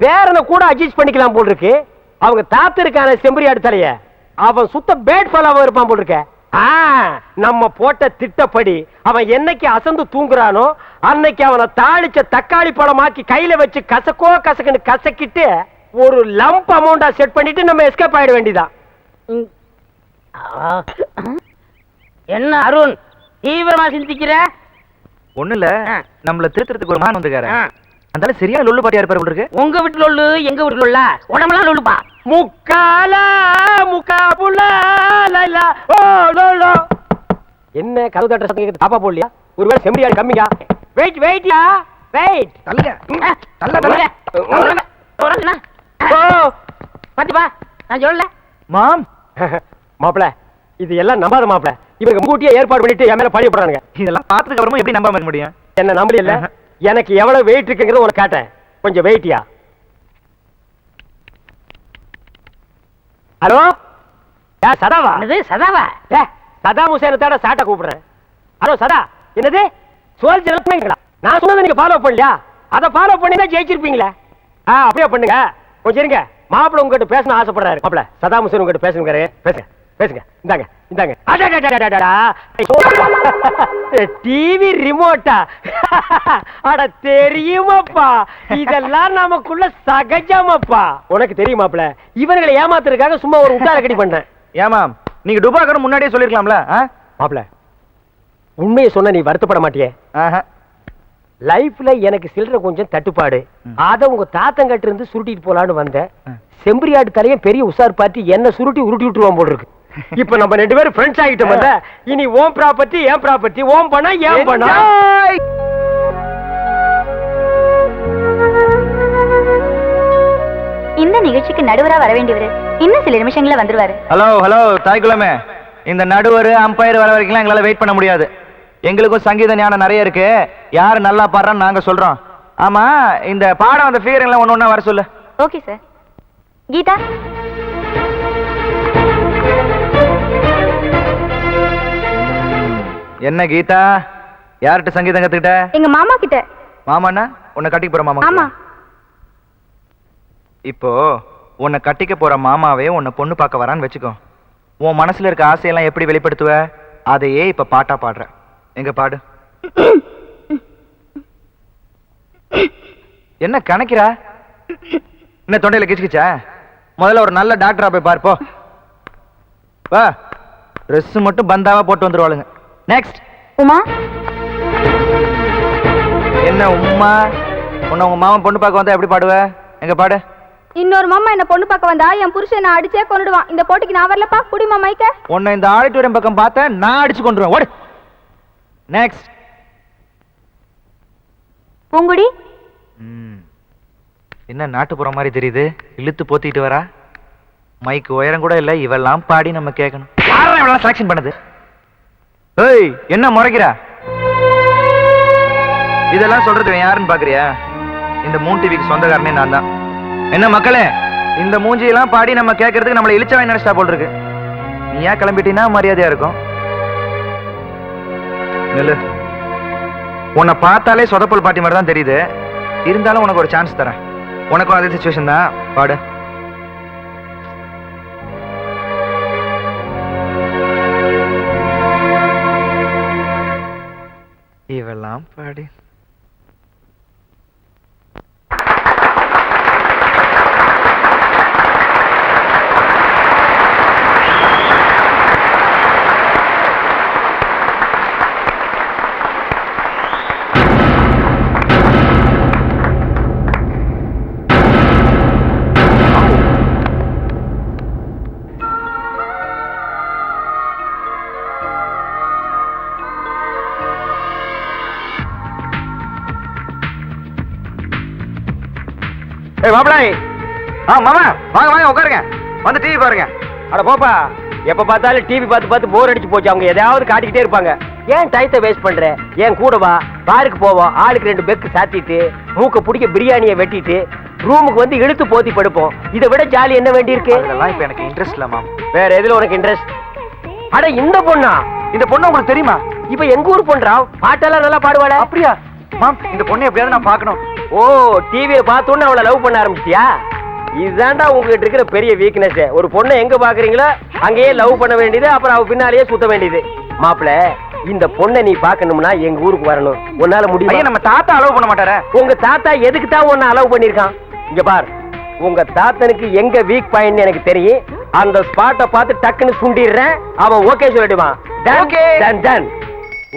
பேரனை கூட அட்ஜஸ்ட் பண்ணிக்கலாம் போல் இருக்கு. அவங்க தாத்திருக்கான செம்பரியாடு தலைய அவன் சுத்த பேட் ஃபாலோவா இருப்பான் போல் இருக்க. நம்ம போட்ட திட்டப்படி அவன் என்னைக்கு அசந்து தூங்குறானோ அன்னைக்கு அவனை தாளிச்ச தக்காளி பழமாக்கி கையில வச்சு கசக்கோ கசக்குன்னு கசக்கிட்டு ஒரு லம்ப் அமௌண்டா செட் பண்ணிட்டு நம்ம எஸ்கேப் ஆயிட வேண்டியதான். என்ன அருண் தீவிரமா சிந்திக்கிற? ஒண்ணு இல்ல, நம்மள திருத்துறதுக்கு ஒரு மான் வந்துக்காரு. அந்தால சரியா லொல்லு பாட்டியா இருப்பாரு இருக்கு. உங்க வீட்டு லொல்லு எங்க வீட்டு லொல்லா? உடம்பெல்லாம் லொல்லுப்பா. முக்காலா முக்காபுலா லைலா ஓ லோலோ. என்ன கதவு தட்டுற சத்தம் கேக்குது? பாப்பா போடலையா? ஒருவேளை செம்பரியாடு கம்மியா? வெயிட் வெயிட்யா வெயிட். தள்ளுங்க தள்ள தள்ள. ஓ பாத்திப்பா நான் சொல்லல. மாம் மாப்ள இது எல்லாம் நம்பாத மாப்ள. இவங்க முன்கூட்டியே ஏற்பாடு பண்ணிட்டு என் மேல பழிய போடுறாங்க. இதெல்லாம் பார்த்ததுக்கு அப்புறமா எப்படி நம்பாம இருக்க முடியும்? என்ன நம்பல? எனக்கு எவ்வளவு வெயிட் இருக்குங்கிறத உனக்கு காட்டேன். கொஞ்சம் வெயிட்யா. ஹலோ சதாவா? என்னது சதாவா? சதாம் ஹுசேனை தேட சாட்டை கூப்பிடுறேன். ஹலோ சதா, என்னது சோல்ஜர்? நான் சொன்னதை நீங்க ஃபாலோ பண்ணலையா? அதை ஃபாலோ பண்ணி தான் ஜெயிச்சிருப்பீங்களே. அப்படியே பண்ணுங்க. கொஞ்சம் இருங்க, மாப்பிள்ள உங்ககிட்ட பேசணும் ஆசைப்படுறாரு. மாப்பிள்ள சதாம் ஹுசேன் உங்ககிட்ட பேசுங்க. பேசுங்க பேசுங்க. இந்தாங்க இந்தாங்க. டிவி ரிமோட்டா? அட தெரியுமாப்பா, இதெல்லாம் நமக்குள்ள சகஜமாப்பா. உனக்கு தெரியுமாப்ல, இவர்களை ஏமாத்துறதுக்காக சும்மா ஒரு உட்டார கடி பண்ணேன். ஏமாம் நீங்க டுபாக்கர் முன்னாடியே சொல்லிருக்கலாம்ல. மாப்ள உண்மையை சொன்ன நீ வருத்தப்பட மாட்டியே? லைஃப்ல எனக்கு சில்லற கொஞ்சம் தட்டுப்பாடு. அத உங்க தாத்தங்கிட்ட இருந்து சுருட்டிட்டு போலான்னு வந்தேன். செம்பரியாடு தலையும் பெரிய உசார் பார்ட்டி என்ன சுருட்டி உருட்டி விட்டுருவான் போல் இருக்கு. இப்ப நம்ம ரெண்டு பேரும் ஃப்ரெண்ட்ஸ் ஆகிட்டோம்ல. இனி ஓம் ப்ராப்பர்ட்டி ஏன் ப்ராப்பர்ட்டி, ஓம் பண்ணா ஏன் பண்ணா. இந்த நிகழ்ச்சிக்கு நடுவரா வர வேண்டியவர் இன்னும் சில நிமிஷங்கள வந்துருவாரு. ஹலோ ஹலோ தாய்குலமே, இந்த நடுவர் அம்பையர் வர வரைக்கும் எங்களால வெயிட் பண்ண முடியாது. எங்களுக்கும் சங்கீத ஞானம் நிறைய இருக்கு. யாரு நல்லா பாடுறான்னு நாங்க சொல்றோம். ஆமா, இந்த பாடம் அந்த ஃபிகர் எல்லாம் ஒண்ணு ஒண்ணா வர சொல்லு. Okay sir. கீதா என்ன கீதா, யார்கிட்ட சங்கீதம் கத்துக்கிட்ட? எங்க மாமா கிட்ட. மாமாண்ணா உன்னை கட்டிக்க போற மாமா? ஆமா. இப்போ உன்னை கட்டிக்க போற மாமாவே உன்னை பொண்ணு பார்க்க வரான்னு வச்சுக்கோ. உன் மனசுல இருக்க ஆசையெல்லாம் எப்படி வெளிப்படுத்துவ? அதையே இப்ப பாட்டா பாடுற. எங்க பாடு. என்ன கணக்கிறா? என்ன தொண்டையில கிச்சுக்கிச்சா? முதல்ல ஒரு நல்ல டாக்டரா போய் பார்ப்போ. வா, ட்ரெஸ் மட்டும் பந்தாவா போட்டு வந்துருவாளுங்க. நெக்ஸ்ட். உமா. என்ன உம்மா? உன்னை உங்க மாமா பொண்ணு பார்க்க வந்தா எப்படி பாடுவ? எங்க பாடு. இன்னொரு மாமா என்ன பொண்ணு பார்க்க வந்தா என் புருஷன் நான் அடிச்சே கொன்னுடுவான். இந்த போட்டிக்கு நான் வரலப்பா. குடிமா மைக்க. உன்னை இந்த ஆடிட்டோரியம் பக்கம் பார்த்த நான் அடிச்சு கொண்டுருவேன். ஓடு. நெக்ஸ்ட். பூங்குடி. என்ன நாட்டுப்புற மாதிரி தெரியுது? இழுத்து போத்திட்டு வரா. மைக்கு உயரம் கூட இல்ல, இவெல்லாம் பாடி நம்ம கேட்கணும். யாரா இவெல்லாம் செலக்ஷன் பண்ணது? ஏய், என்ன முறைக்கிறா? இதெல்லாம் சொல்றது யாருன்னு பாக்குறியா? இந்த மூன் டிவிக்கு சொந்தக்காரனே நான் தான். என்ன மக்களே, இந்த மூஞ்சியெல்லாம் பாடி நம்ம கேட்கறதுக்கு நம்மளை இழிச்சவாய் நினைச்சா போல் இருக்கு. நீ ஏன் கிளம்பிட்டீங்கன்னா மரியாதையா இருக்கும். நெல்லு, உன்னை பார்த்தாலே சொதப்பல் பாட்டி மாதிரி தான் தெரியுது. இருந்தாலும் உனக்கு ஒரு சான்ஸ் தரேன். உனக்கும் அதே சிச்சுவேஷன் தான். பாடு. இவெல்லாம் பாடி. ஏய் மாப்ளை. மாமா வாங்க வாங்க உட்காருங்க. வந்து டிவி பாருங்க. அட போப்பா, எப்ப பார்த்தாலும் டிவி பார்த்து பார்த்து போர் அடிச்சு போச்சு. அவங்க எதையாவது காட்டிக்கிட்டே இருப்பாங்க. ஏன் டயத்தை வேஸ்ட் பண்ற? ஏன் கூட வா, பாருக்கு போவோம். ஆளுக்கு 2 பெக்கு சாத்திட்டு மூக்க பிடிக்க பிரியாணியை வெட்டிட்டு ரூமுக்கு வந்து இழுத்து போத்தி படுப்போம். இதை விட ஜாலி என்ன வேண்டி இருக்கு? அதெல்லாம் இப்ப எனக்கு இன்ட்ரெஸ்ட் இல்ல மாம். வேற எதுல உனக்கு இன்ட்ரெஸ்ட்? அட இந்த பொண்ணா? இந்த பொண்ணு உங்களுக்கு தெரியுமா? இப்ப எங்க ஊர் பொண்ணா? பாட்டெல்லாம் நல்லா பாடுவாள. அப்படியா? மாம் இந்த பொண்ணை எப்படியாவது நான் பார்க்கணும். ஓ, டிவியை பார்த்தோன்னு அவளை லவ் பண்ண ஆரம்பிச்சியா? இதுதான்டா உங்ககிட்ட இருக்கிற பெரிய வீக்னஸ். ஒரு பொண்ணை எங்க பாக்குறீங்களோ அங்கேயே லவ் பண்ண வேண்டியது, அப்புறம் அவ பின்னாலேயே சுத்த வேண்டியது. மாப்பிள, இந்த பொண்ணை நீ பாக்கணும்னா எங்க ஊருக்கு வரணும். உன்னால முடியும்? நம்ம தாத்தா அலோவ் பண்ண மாட்டாரே. உங்க தாத்தா எதுக்கு தான் உன்னை அலோவ் பண்ணிருக்கான்? இங்க பார், உங்க தாத்தனுக்கு எங்க வீக் பாயிண்ட் எனக்கு தெரியும். அந்த ஸ்பாட்டை பார்த்து டக்குன்னு சுண்டிடுறேன். அவன் ஓகே சொல்லிடுவான். Done done.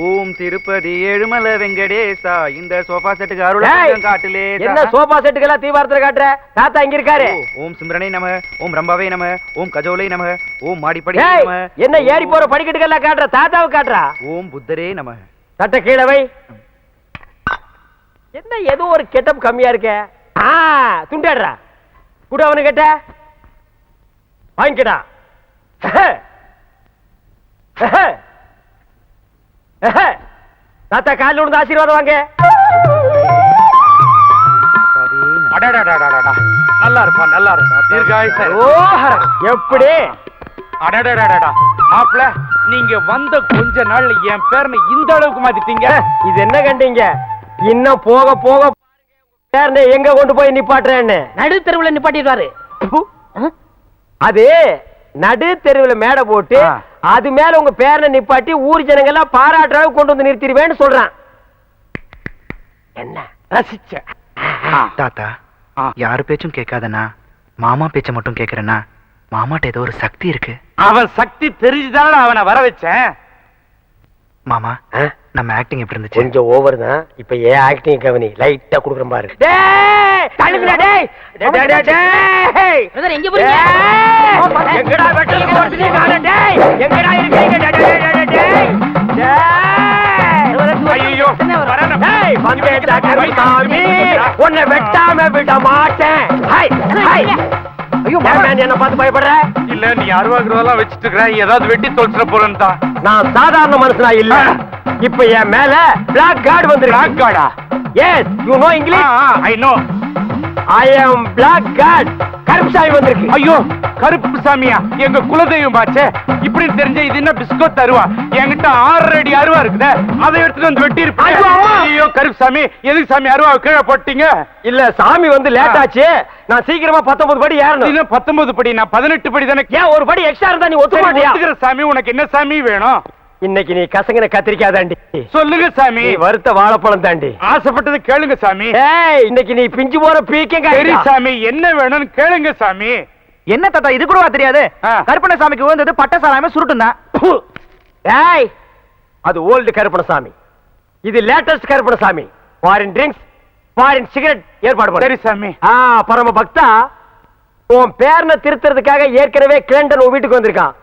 ஓம் திருப்பதி ஏழுமலை வெங்கடேசா, இந்த சோஃபா செட்டுக்கு அருள் காட்டுலே. என்ன சோஃபா செட்டுக்கெல்லாம் தீவாரத்துல காட்டுற? தாத்தா இங்க இருக்காரு. ஓம் சிம்ரனே நம, ஓம் ரம்பாவே நம, ஓம் கஜோலை நம, ஓம் மாடிப்படி நம. என்ன ஏறி போற படிக்கட்டுக்கெல்லாம் காட்டுற? தாத்தாவுக்கு காட்டுறா. ஓம் புத்தரே நம. தட்ட கீழே வை. என்ன ஏதோ ஒரு கெட்டப் கம்மியா இருக்க? துண்டாடுறா. கூட அவனு கேட்ட வாங்கிக்கடா. தாத்தா காலில் விழுந்து ஆசீர்வாதம் வாங்க. நல்லா இருப்பா, நல்லா இருப்பா. தீர்காயுசு. எப்படி? அடடடடடா மாப்ள, நீங்க வந்த கொஞ்ச நாள்ல என் பேர்னு இந்த அளவுக்கு மாத்திட்டீங்க. இது என்ன கண்டீங்க? இன்னும் போக போக பேர்னு எங்க கொண்டு போய் நிப்பாட்டுறேன்னு நடு தெருவுல நிப்பாட்டிடுவாரு. அது நடு தெருவில் மேடை போட்டு அது மேல உங்க பேரை நிப்பாட்டி ஊர் ஜனங்க எல்லாம் பாராட்டுற கொண்டு வந்து நிறுத்திடுவேன்னு சொல்றான். என்ன ரசிச்ச? தாத்தா, யாரு பேச்சும் கேட்காதண்ணா, மாமா பேச்ச மட்டும் கேக்குறேன்னா. மாமாட்ட ஏதோ ஒரு சக்தி இருக்கு. அவன் சக்தி தெரிஞ்சுதானே அவனை வர வச்சேன். மாமா, நம்ம ஆக்டிங் எப்படி இருந்துச்சு? கொஞ்சம் ஓவர் தான். இப்ப ஏன் ஆக்டிங் கவனி லைட்டா குடுக்குறேன் பாரு. எங்க போறீங்க? எங்கடா வெட்டல போறீங்க? டேய் எங்கடா இருக்கீங்க? ஐயோ டேய் வந்தேடா கருமாமி, உன்னை வெட்டாம விட மாட்டேன். High high. ஐயோ மாமா, என்ன பார்த்து பயப்படுற? இல்ல, நீ 60 ரூபாய் வச்சிட்டு இருக்கற, ஏதாவது வெட்டி தொலைச்சிட போறேன்னு தான். நான் சாதாரண மனுஷனா இல்ல. இப்ப என் மேல பிளாக் கார்டு வந்திருக்கு. பிளாக் கார்டா? Yes, you know English. I know. I am black card. Karuppusami வந்திருக்கு. ஐயோ, கருப்பு சாமியா? எங்க குலதெய்வம் பாச்சே. இப்படி தெரிஞ்ச இது என்ன பிஸ்கட் அருவா? என்கிட்ட 6 அடி அருவா இருக்குதே, அதை எடுத்துட்டு வந்து வெட்டி இருப்பேன். ஐயோ கருப்பு சாமி, எதுக்கு சாமி அருவா கீழே போட்டீங்க? இல்ல, சாமி வந்து லேட் ஆச்சு. நான் சீக்கிரமா 19 படி ஏறணும். 19 படி, நான் 18 படி தானே. ஏன் ஒரு படி எக்ஸ்ட்ரா இருந்தா நீ ஒத்துக்க மாட்டியா? ஒத்துக்கிற சாமி, உனக்கு என்ன சாமி வேணும்? இன்னைக்கு நீ கசங்கின கத்திரிக்காய் தாண்டி. சொல்லுங்க சாமி. நீ வறுத்த வாழைப்பழம் தாண்டி. ஆசைப்பட்டது கேளுங்க சாமி. ஏய், இன்னைக்கு நீ பிஞ்சு போற பீக்கங்க. சரி சாமி, என்ன வேணும்னு கேளுங்க சாமி. என்ன தாத்தா, இது கூடவா தெரியாது? கருப்பணசாமிக்கு விழுந்தது பட்டசாலாம சுருட்டும் தான். ஏய், அது ஓல்டு கருப்பணசாமி, இது latest Karuppanasamy. Foreign drinks, foreign cigarette ஏற்பாடு பண்ணு. சரி சாமி. பரம பக்தா, உன் பேரனை திருத்துறதுக்காக ஏற்கனவே கிளண்டன் உன் வீட்டுக்கு வந்திருக்கான்.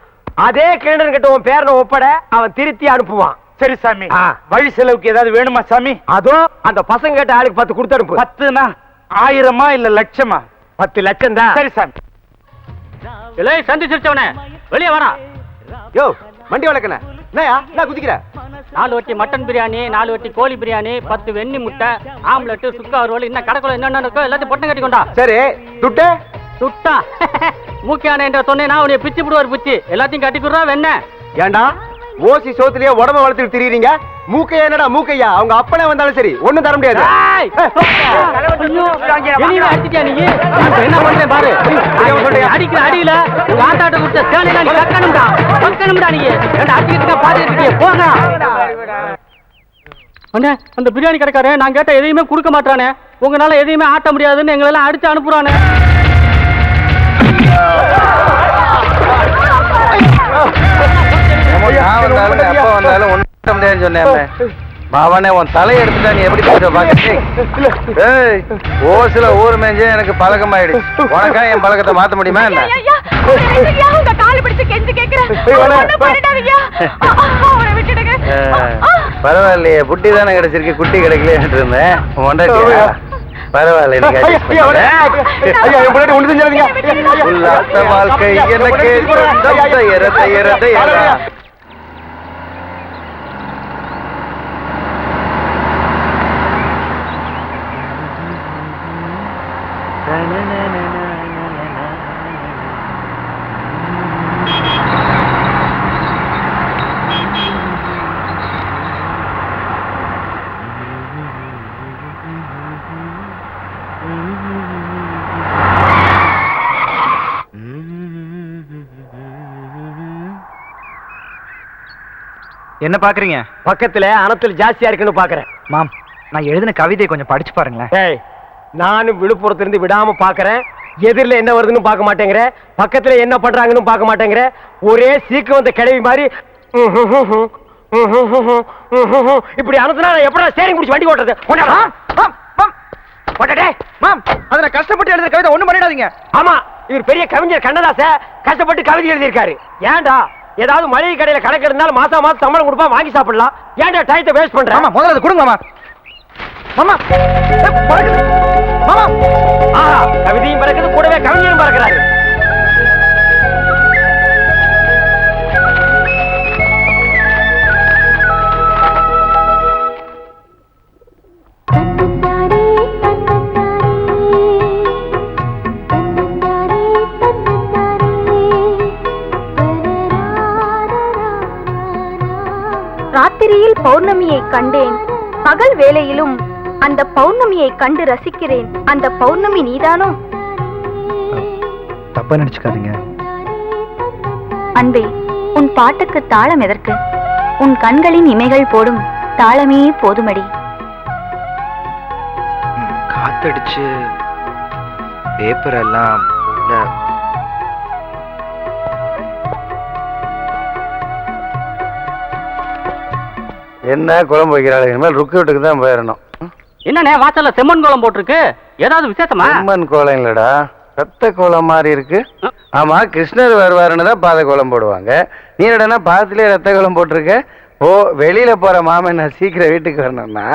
அதே கிளண்டன் கிட்ட உன் பேரனை ஒப்பட, அவன் திருத்தி அனுப்புவான். சரி சாமி. வழி செலவுக்கு ஏதாவது வேணுமா சாமி? அதோ அந்த பசங்க கிட்ட ஆளுக்கு 10 கொடுத்து அனுப்பு. 10னா 1000மா இல்ல லட்சமா? 10 லட்சம் தான். சரி சாமி. இல்லை, சந்தி சிரிச்சவனே வெளியே வாடா. யோ, வண்டி வளர்க்கன என்னயா என்ன குதிக்கிற? 4 வட்டி மட்டன் பிரியாணி, 4 வட்டி கோழி பிரியாணி, 10 வெண்ணி முட்டை, ஆம்லெட், சுக்கா ரோல், இன்னும் கடைக்குள்ள என்னென்ன இருக்கோ எல்லாத்தையும் பொட்டை கட்டி கொண்டா. சரி, துட்டு சுட்டா மூக்கியான என்ற சொன்னேன்னா உன்னை பிச்சு விடுவார் பிச்சு. எல்லாத்தையும் கட்டி கொடுறா வெண்ண. ஏண்டா ஓசி சோத்துலயே உடம்ப வளர்த்துட்டு திரியுறீங்க? மூக்கையா என்னடா மூக்கையா? அவங்க அப்பனே வந்தாலும் சரி ஒண்ணும் தர முடியாது. அடிச்சிட்டியா நீ? என்ன பண்றேன் பாரு. அடிக்கிற அடியில உங்க ஆட்டாட்ட கொடுத்த சேலையெல்லாம் நீ கக்கணும்டா, கக்கணும்டா. நீ அடிச்சுக்கிட்டு பாத்துட்டு இருக்கீங்க, போங்க. அண்ணே, அந்த பிரியாணி கடைக்காரன் நான் கேட்ட எதையுமே கொடுக்க மாட்டானே. உங்களால எதையுமே ஆட்ட முடியாதுன்னு எங்களெல்லாம் அடிச்சு அனுப்புறானே. எப்ப வந்தாலும் ஒண்ணு முடியாதுன்னு சொன்னேன். பாவனே, உன் தலையை எடுத்துட்டா நீ எப்படி பாக்க? ஓசில ஊர் மேஞ்சே எனக்கு பழக்கமாயிடுச்சு. உனக்கா என் பழக்கத்தை மாத்த முடியுமா என்ன? பரவாயில்லையே, புட்டி தானே கிடைச்சிருக்கு, குட்டி கிடைக்கலன்னு இருந்தேன். பரவாயில்ல, வாழ்க்கை எனக்கு என்ன பாக்குறீங்க? பக்கத்துல அனத்தில் ஜாஸ்தியா இருக்குன்னு பாக்குறேன். மாம், நான் எழுதின கவிதையை கொஞ்சம் படிச்சு பாருங்களேன். ஏய், நானும் விழுப்புரத்துல இருந்து விடாம பாக்குறேன். எதிரில என்ன வருதுன்னு பார்க்க மாட்டேங்கிற, பக்கத்துல என்ன பண்றாங்கன்னு பார்க்க மாட்டேங்கிற. ஒரே சீக்கு வந்த கிழவி மாதிரி இப்படி அனுப்புனா எப்படா ஸ்டேரிங் பிடிச்சி வண்டி ஓட்டுறது? அதுல கஷ்டப்பட்டு எழுதுற கவிதை ஒண்ணும் பண்ணிடாதீங்க. ஆமா, இவர் பெரிய கவிஞர் கண்ணதாச கஷ்டப்பட்டு கவிதை எழுதியிருக்காரு. ஏன்டா ஏதாவது மளிகை கடையில கணக்கு இருந்தாலும் மாசம் மாசம் சம்பளம் கொடுப்பா, வாங்கி சாப்பிடலாம். ஏன்டா டைத்தை வேஸ்ட் பண்ற? ஆமா, முதல்ல அது கொடுங்க மாமா. மாமா, மாமா, ஆஹா, கவிதையும் பறக்குது, கூடவே கவிஞரும் பறக்கிறாரு. ராத்திரியில் பௌர்ணமியை கண்டேன், பகல் வேளையிலும் அந்த பௌர்ணமியை கண்டு ரசிக்கிறேன். அந்த பௌர்ணமி நீதானோ? தப்பா நினைச்சுக்காதீங்க. அன்பே, உன் பாட்டுக்கு தாளம் எதற்கு? உன் கண்களின் இமைகள் போடும் தாளமே போதுமடி. காத்தடிச்சு பேப்பர் எல்லாம் என்ன குழம்பு வைக்கிறாள்? இனிமேல் ருக்கு வீட்டுக்கு தான் போயிடணும். என்னண்ணே வாசல்ல செம்மண் கோலம் போட்டிருக்கு, ஏதாவது விசேஷமா? அம்மன் கோலம் இல்லடா, ரத்த கோலம் மாதிரி இருக்கு. ஆமா, கிருஷ்ணர் வருவாருன்னு தான் பாத கோலம் போடுவாங்க. நீ என்னடா பாதத்திலே ரத்த கோலம் போட்டிருக்க? ஓ, வெளியில போற மாமன் நான் சீக்கிரம் வீட்டுக்கு வரணும்னா?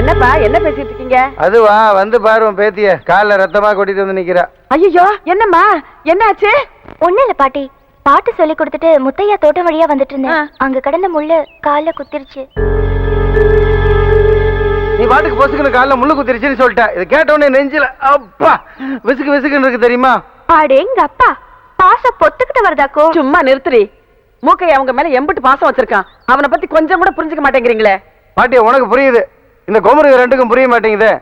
என்னப்பா என்ன பேசிட்டு இருக்கீங்க? அதுவா, வந்து பாருவோம் பேத்திய, காலில் ரத்தமா கொட்டிட்டு வந்து நிக்கிறா. ஐயோ, என்னம்மா என்னாச்சு? ஒண்ணு இல்ல பாட்டி, பாட்டு சொல்லி கொடுத்துட்டு முத்தையா தோட்டம் வழியா வந்துட்டு இருந்தேன். அங்க கடந்த முள்ளு கால குத்திருச்சு. நீ பாட்டுக்கு பொசுக்குன்னு காலில் முள்ளு குத்திருச்சுன்னு சொல்லிட்ட. இது கேட்ட உடனே நெஞ்சில அப்பா விசுக்கு விசுக்குன்னு இருக்கு தெரியுமா? அடேங்க அப்பா, பாசம் பொத்துக்கிட்டு வருதாக்கோ? சும்மா நிறுத்துறி. மூக்கை அவங்க மேல எம்பிட்டு பாசம் வச்சிருக்கான், அவனை பத்தி கொஞ்சம் கூட புரிஞ்சுக்க மாட்டேங்கிறீங்களே. பாட்டியா, உனக்கு புரியுது, இந்த கோமருக்கு ரெண்டுக்கும் புரிய மாட்டேங்குது.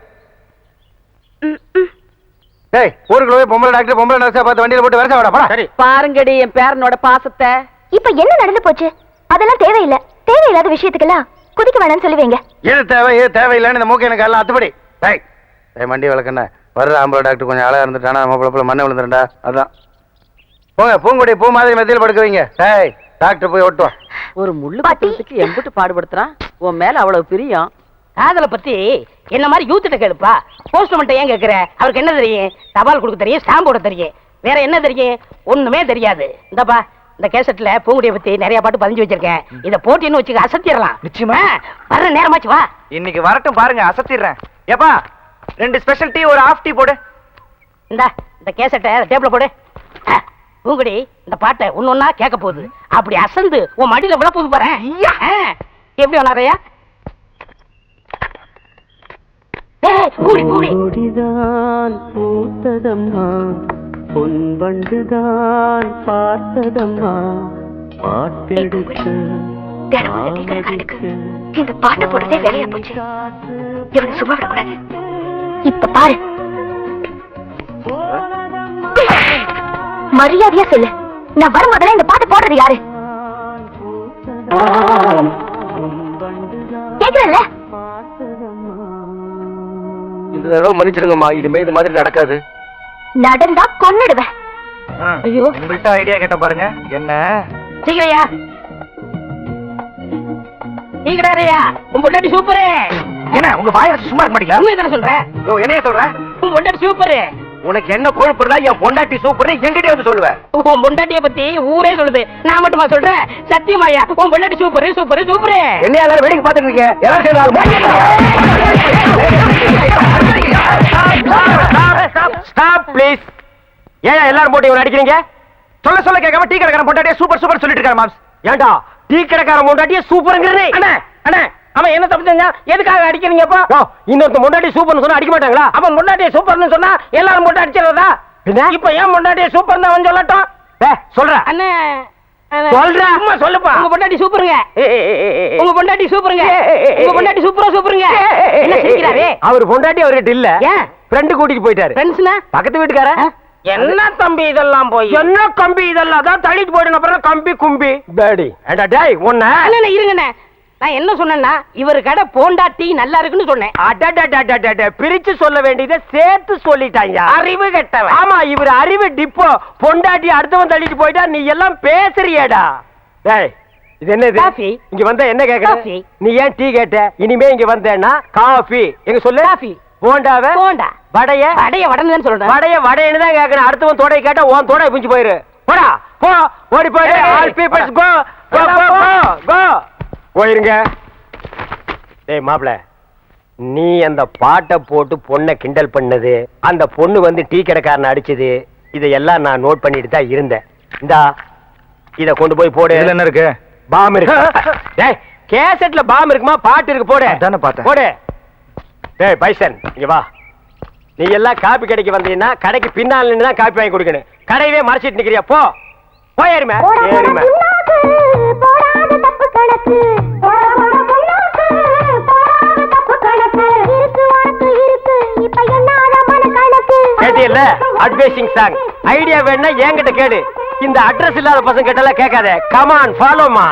டேய், ஊருக்குள்ள போய் பொம்பளை டாக்டர் பொம்பளை நர்ஸா பார்த்து வண்டியில போட்டு வரசா வாடா போடா. சரி, பாருங்கடி என் பேரனோட பாசத்தை. இப்ப என்ன நடந்து போச்சு? அதெல்லாம் தேவையில்லை. தேவையில்லாத விஷயத்துக்கெல்லாம் குதிக்க வேணாம்னு சொல்லுவீங்க. எது தேவை எது தேவையில்லைன்னு இந்த மூக்கை எனக்கு எல்லாம் அத்துப்படி. டேய், வண்டி வளர்க்கண்ண வர்ற ஆம்பளை டாக்டர் கொஞ்சம் அழகா இருந்துட்டானா நம்ம பிள்ளை மண்ணை விழுந்துருண்டா. அதான் போங்க, பூங்குடி பூ மாதிரி மெத்தியில் படுக்க வைங்க. டேய், டாக்டர் போய் ஓட்டுவான். ஒரு முள்ளு பத்துறதுக்கு எம்பிட்டு பாடுபடுத்துறான். உன் மேல அவ்வளவு பிரியம். காதலை பத்தி என்ன மாதிரி யூத்திட்ட கேளுப்பா. போஸ்ட்மேன்ட்ட ஏன் கேக்குற? அவருக்கு என்ன தெரியும்? தபால் கொடுக்க தெரியும், ஸ்டாம்ப் போட தெரியும், வேற என்ன தெரியும்? ஒண்ணுமே தெரியாது. இந்தப்பா, இந்த கேசட்ல பூங்குடியை பத்தி நிறைய பாட்டு பதிஞ்சு வச்சிருக்கேன். இத போட்டின்னு வச்சுக்க, அசத்திடலாம். நிச்சயமா வர்ற நேரமாச்சு, வா. இன்னைக்கு வரட்டும் பாருங்க, அசத்திடுறேன். ஏப்பா, 2 ஸ்பெஷல் டீ, ஒரு ஹாஃப் டீ போடு. இந்த கேசட்டை டேபிள்ல போடு. பூங்குடி இந்த பாட்டை ஒன்னொன்னா கேட்க போகுது. அப்படி அசந்து உன் மடியில விழ போது பாரு. எப்படி வளரையா? கொடிதான் பூத்ததம்மா, பொன்வண்டுதான் பார்த்ததம்மா, பாட்டெடுத்து இந்த பாட்டு போடுறதே வேலையா போச்சு. இவனை சும்மா விடக்கூடாது. இப்ப பாரு, மரியாதையா சொல்லு, நான் வரும்போதெல்லாம் இந்த பாட்டு போடுறது யாரு? கேக்குறல்ல? இந்த தடவை மன்னிச்சிடுங்கம்மா, இனிமே இது மாதிரி நடக்காது. நடந்தா கொன்னுடுவேன். ஐயோ, உங்கள்கிட்ட ஐடியா கேட்ட பாருங்க. என்ன சீக்கிரையா, சீக்கிரையா, உன் பொண்டாட்டி சூப்பரு. என்ன உங்க வாயை சும்மா இருக்க மாட்டீங்களா? உண்மையை தானே சொல்றேன். என்னைய சொல்றேன்? உன் பொண்டாட்டி சூப்பரு. உனக்கு என்ன கொழுப்புறதா? என் பொண்டாட்டி சூப்பர்னு என்கிட்டே வந்து சொல்லுவேன். உன் பொண்டாட்டிய பத்தி ஊரே சொல்லுது, நான் மட்டுமா சொல்றேன்? சத்தியமாயா, உன் பொண்டாட்டி சூப்பரு சூப்பரு சூப்பரு. என்ன எல்லாரும் வேடிக்கை பார்த்துட்டு இருக்கீங்க? எல்லாரும் ஸ்டாப் ப்ளீஸ். ஏன் எல்லாரும் போட்டு இவனை அடிக்கிறீங்க? சொல்ல சொல்ல கேட்காம டீ கடைக்காரன் பொண்டாட்டியே சூப்பர் சூப்பர் சொல்லிட்டு இருக்காரு மாம்ஸ். ஏன்டா டீ கடைக்காரன் முன்னாடியே சூப்பர்ங்கிறதே? அண்ணா அண்ணா, அவன் என்ன தப்பு செஞ்சா? எதுக்காக அடிக்கிறீங்கப்பா? இன்னொருத்த முன்னாடி சூப்பர்னு சொன்னா அடிக்க மாட்டாங்களா? அவன் முன்னாடியே சூப்பர்னு சொன்னா எல்லாரும் போட்டு அடிச்சிடறதா? இப்ப ஏன் முன்னாடியே சூப்பர்னு அவன் சொல்லட்டும். சொல்ற அண்ணே, சொல்ற, சும்மா சொல்லுப்பா. உங்க பொண்டாட்டி சூப்பருங்க, உங்க பொண்டாட்டி சூப்பருங்க, உங்க பொண்டாட்டி சூப்பரா சூப்பருங்க. என்ன சிரிக்கிறாரே? அவர் பொண்டாட்டி அவர்கிட்ட இல்ல, ஏன்? ஃப்ரெண்டு கூட்டிட்டு போயிட்டாரு. ஃப்ரெண்ட்ஸ்னா பக்கத்து வீட்டுக்கார. என்ன தம்பி இதெல்லாம் போய் என்ன கம்பி இதெல்லாம் அதான் தள்ளிட்டு போயிடும் அப்புறம் கம்பி கும்பி டேடி ஏண்டா டேய் உன்ன அண்ணே இருங்கண்ணே நான் என்ன சொன்னேன்னா இவர் கடை போண்டா டீ நல்லா இருக்குன்னு சொன்னேன். அடடடடடட பிரிச்சு சொல்ல வேண்டியதை சேர்த்து சொல்லிட்டாங்க. அறிவு கெட்டவன். ஆமா இவர் அறிவு டிப்போ பொண்டாட்டி அடுத்தவன் தள்ளிட்டு போயிட்டா நீ எல்லாம் பேசுறியேடா. டேய் இது என்னது? காஃபி. இங்க வந்தா என்ன கேக்குற? காஃபி. நீ ஏன் டீ கேட்ட? இனிமே இங்க வந்தேன்னா காஃபி. எங்க சொல்லு? காஃபி. போண்டாவே? போண்டா. வடைய? வடைய வடன்னு சொல்றேன். வடைய வடைன்னு தான் கேக்குறேன். அடுத்தவன் தோடை கேட்டா உன் தோடை புஞ்சி போயிரு. போடா போ ஓடி போயிடு. ஆல் பீப்பிள்ஸ் கோ கோ கோ கோ போயிருங்க. டேய் மாப்ள நீ அந்த பாட்டை போட்டு பொண்ணை கிண்டல் பண்ணது, அந்த பொண்ணு வந்து டீ கடைக்காரனை அடிச்சது, இதையெல்லாம் நான் நோட் பண்ணிட்டு தான் இருந்தேன். இந்தா இத கொண்டு போய் போடு. இதுல என்ன இருக்கு? பாம் இருக்கு. டேய் கேசட்ல பாம் இருக்குமா? பாட்டு இருக்கு போடு. அதானே பார்த்தேன். போடு. டேய் பைசன் இங்க வா. நீ எல்லாம் காப்பி கடைக்கு வந்தீங்கன்னா கடைக்கு பின்னால் நின்று தான் காப்பி வாங்கி கொடுக்கணும். கடையவே மறைச்சிட்டு நிக்கிறியா? போ போயிருமே ஏறுமே. கேட்டியல்ல அட்வைசிங் சாங். ஐடியா வேணா என்கிட்ட கேடு. இந்த அட்ரஸ் இல்லாத பசங்க கிட்ட எல்லாம் கேட்காத. கமான் ஃபாலோமா.